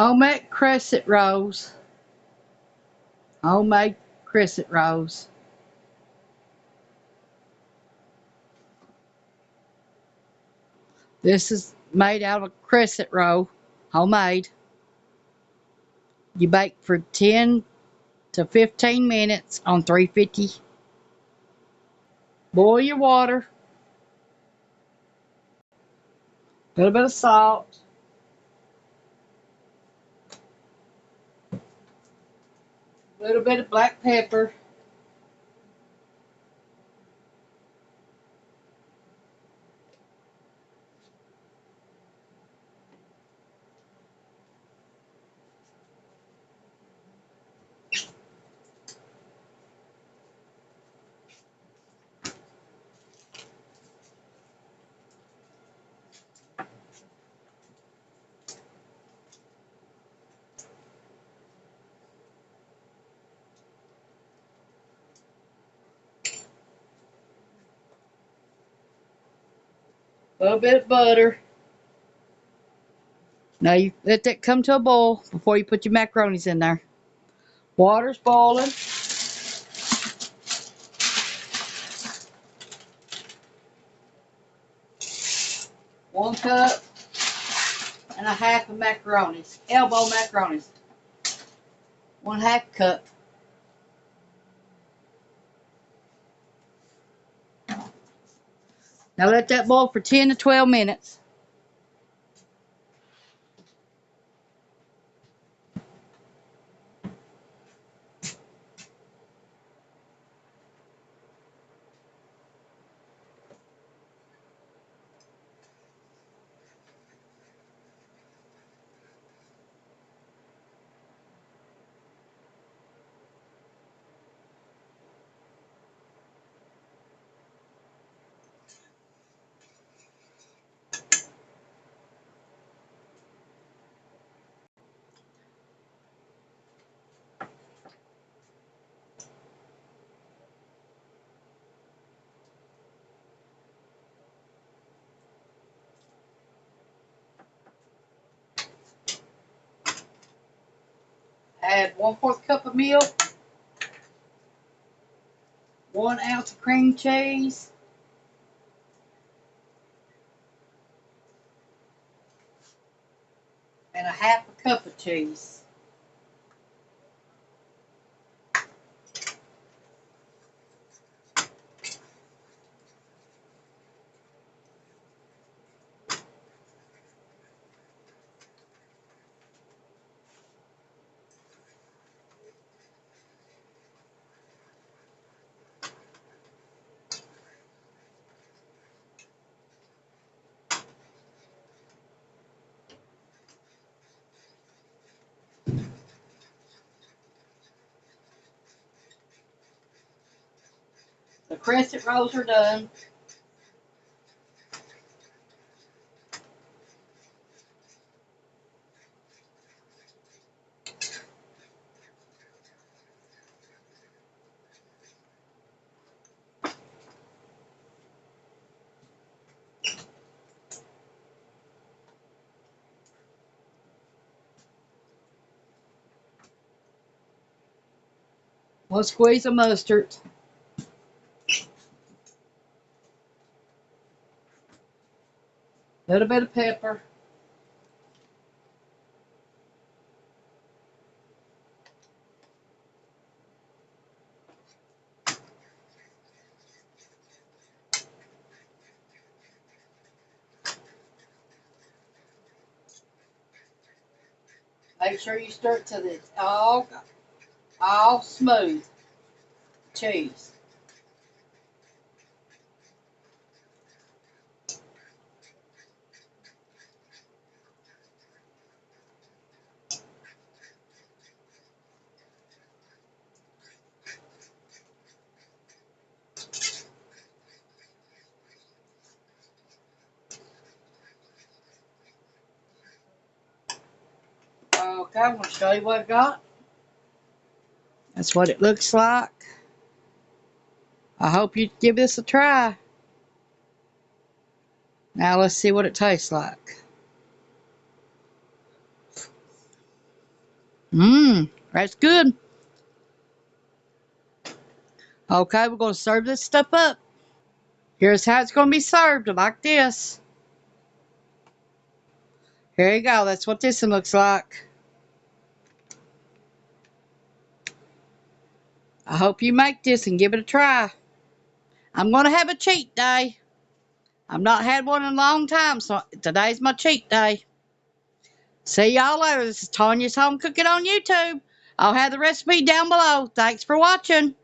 Homemade crescent rolls. Homemade crescent rolls. This is made out of a crescent roll. Homemade. You bake for 10 to 15 minutes on 350. Boil your water. A little bit of salt. A little bit of black pepper. A little bit of butter. Now you let that come to a boil before you put your macaronis in there. Water's boiling. 1.5 cups of macaronis. Elbow macaronis. 1/2 cup. Now let that boil for 10 to 12 minutes. Add 1/4 cup of milk, 1 ounce of cream cheese, and 1/2 cup of cheese. The crescent rolls are done. We'll squeeze of mustard. A little bit of pepper. Make sure you stir it till it's all smooth. Cheese. Okay, I'm going to show you what I got. That's what it looks like. I hope you give this a try. Now let's see what it tastes like. That's good. Okay, we're going to serve this stuff up. Here's how it's going to be served, like this. Here you go. That's what this one looks like. I hope you make this and give it a try. I'm going to have a cheat day. I've not had one in a long time, so today's my cheat day. See y'all later. This is Tanya's Home Cooking on YouTube. I'll have the recipe down below. Thanks for watching.